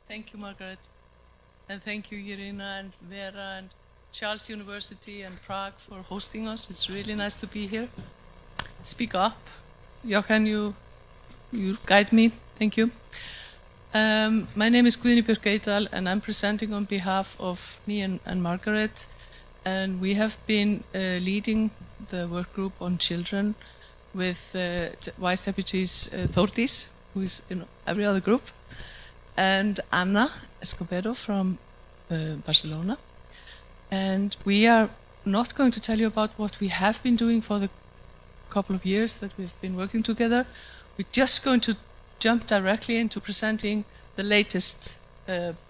Thank you, Margaret. And thank you, Irina and Vera and Charles University and Prague for hosting us. It's really nice to be here. Speak up. Jochen, you guide me. Thank you. My name is Guðný Björk Eydal, and I'm presenting on behalf of me and Margaret. And we have been leading the work group on children with Vice Deputies Þórdís, who is in every other group, and Anna Escobedo from Barcelona. And we are not going to tell you about what we have been doing for the couple of years that we've been working together. We're just going to jump directly into presenting the latest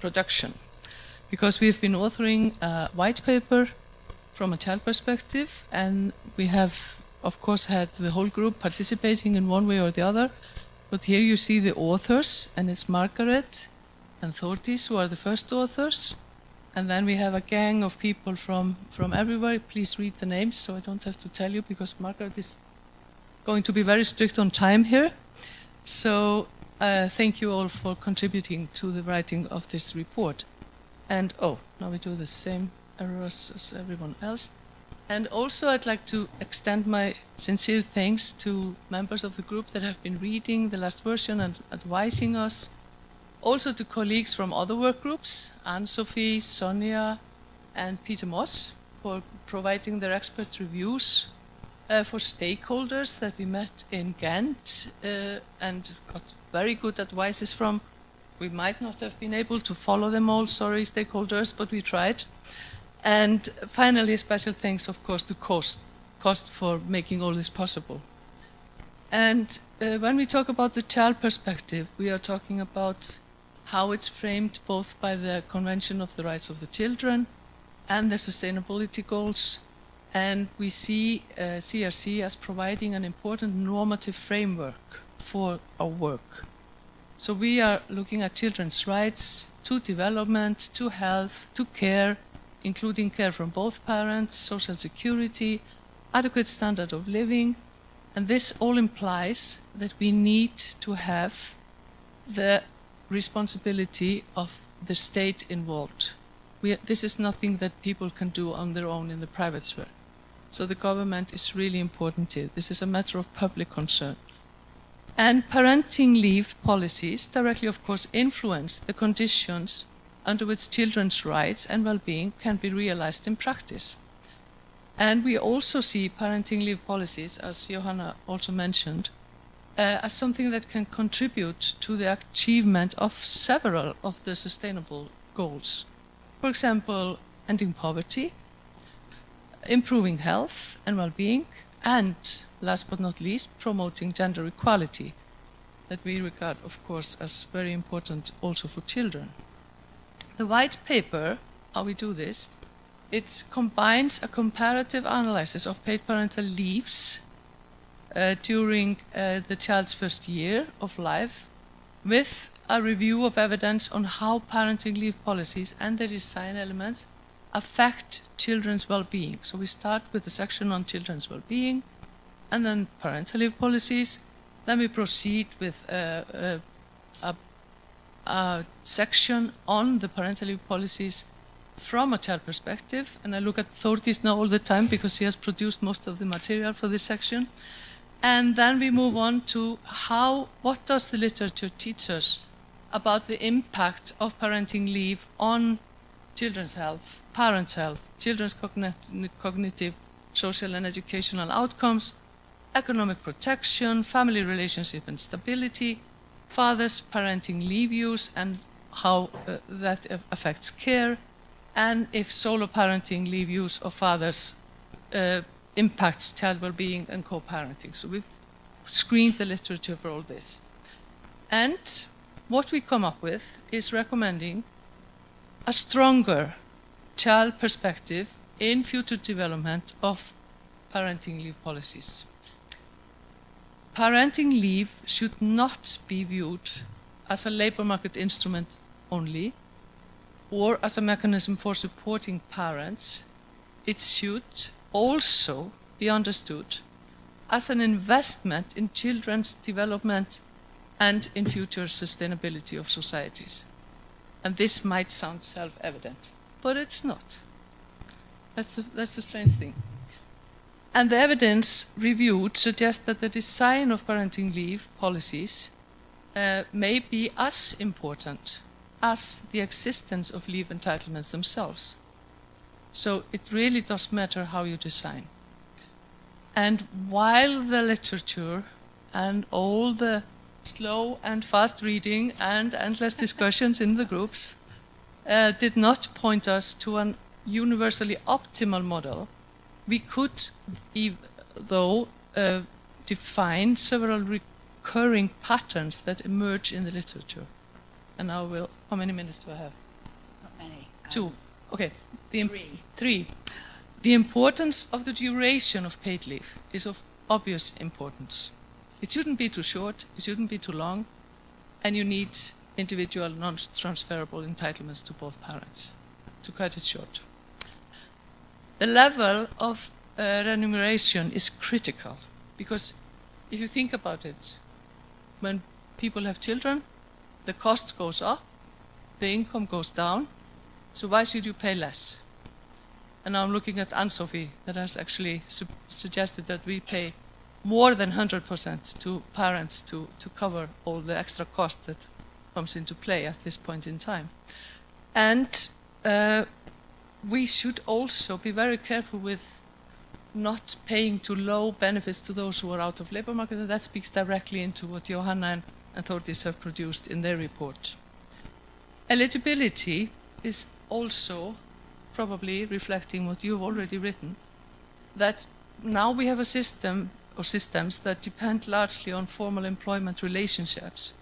production, because we've been authoring a white paper from a child perspective, and we have, of course, had the whole group participating in one way or the other. But here you see the authors, and it's Margaret and Þórdís who are the first authors. And then we have a gang of people from everywhere. Please read the names so I don't have to tell you, because Margaret is going to be very strict on time here. So thank you all for contributing to the writing of this report. And now we do the same errors as everyone else. And also I'd like to extend my sincere thanks to members of the group that have been reading the last version and advising us. Also to colleagues from other work groups, Anne-Sophie, Sonia, and Peter Moss, for providing their expert reviews, for stakeholders that we met in Ghent and got very good advices from. We might not have been able to follow them all, sorry stakeholders, but we tried. And finally, a special thanks, of course, to Cost for making all this possible. And when we talk about the child perspective, we are talking about how it's framed both by the Convention of the Rights of the Children and the sustainability goals. And we see CRC as providing an important normative framework for our work. So we are looking at children's rights to development, to health, to care, including care from both parents, social security, adequate standard of living. And this all implies that we need to have the responsibility of the state involved. This is nothing that people can do on their own in the private sphere. So the government is really important here. This is a matter of public concern. And parenting leave policies directly, of course, influence the conditions under which children's rights and well-being can be realized in practice. And we also see parenting leave policies, as Johanna also mentioned, as something that can contribute to the achievement of several of the sustainable goals. For example, ending poverty, improving health and well-being, and last but not least, promoting gender equality, that we regard, of course, as very important also for children. The white paper, how we do this, it combines a comparative analysis of paid parental leaves during the child's first year of life with a review of evidence on how parenting leave policies and their design elements affect children's well-being. So we start with a section on children's well-being, and then parental leave policies. Then we proceed with a section on the parental leave policies from a child perspective. And I look at Þórdís now all the time because she has produced most of the material for this section. And then we move on to what does the literature teach us about the impact of parenting leave on children's health, parents' health, children's cognitive, social and educational outcomes, economic protection, family relationship and stability, fathers' parenting leave use and how that affects care, and if solo parenting leave use of fathers impacts child well-being and co-parenting. So we've screened the literature for all this. And what we come up with is recommending a stronger child perspective in future development of parenting leave policies. Parenting leave should not be viewed as a labor market instrument only, or as a mechanism for supporting parents. It should also be understood as an investment in children's development and in future sustainability of societies. And this might sound self-evident, but it's not. That's the strange thing. And the evidence reviewed suggests that the design of parenting leave policies may be as important as the existence of leave entitlements themselves. So it really does matter how you design. And while the literature and all the slow and fast reading and endless discussions in the groups did not point us to an universally optimal model, we could, though, define several recurring patterns that emerge in the literature. And now how many minutes do I have? Not many. 2. Okay. Three. The importance of the duration of paid leave is of obvious importance. It shouldn't be too short, it shouldn't be too long, and you need individual non-transferable entitlements to both parents to cut it short. The level of remuneration is critical because if you think about it, when people have children, the cost goes up, the income goes down, so why should you pay less? And now I'm looking at Anne-Sophie that has actually suggested that we pay more than 100% to parents to cover all the extra cost that comes into play at this point in time. And we should also be very careful with not paying too low benefits to those who are out of labor market, and that speaks directly into what Johanna and Þórdís have produced in their report. Eligibility is also probably reflecting what you've already written, that now we have a system or systems that depend largely on formal employment relationships,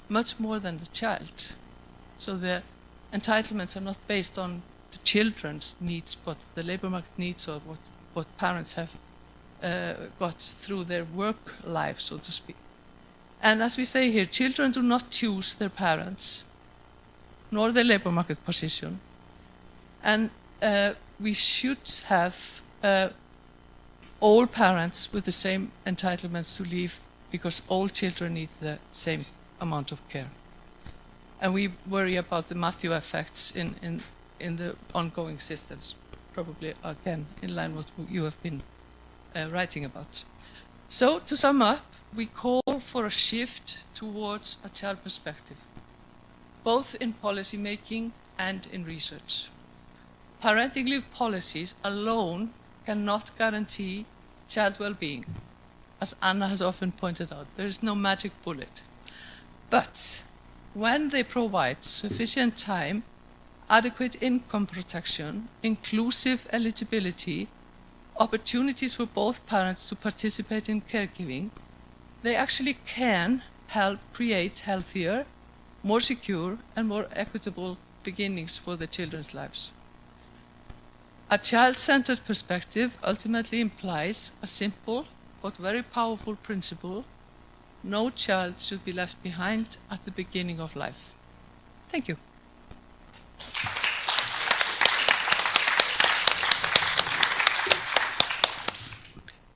much more than the child. So the entitlements are not based on the children's needs, but the labor market needs or what parents have got through their work life, so to speak. And as we say here, children do not choose their parents, nor their labor market position. And we should have all parents with the same entitlements to leave because all children need the same amount of care. And we worry about the Matthew effects in the ongoing systems, probably again in line with what you have been writing about. So to sum up, we call for a shift towards a child perspective, both in policy making and in research. Parenting leave policies alone cannot guarantee child well-being. As Anna has often pointed out, there is no magic bullet. But when they provide sufficient time, adequate income protection, inclusive eligibility, opportunities for both parents to participate in caregiving, they actually can help create healthier, more secure, and more equitable beginnings for the children's lives. A child-centered perspective ultimately implies a simple but very powerful principle: no child should be left behind at the beginning of life. Thank you.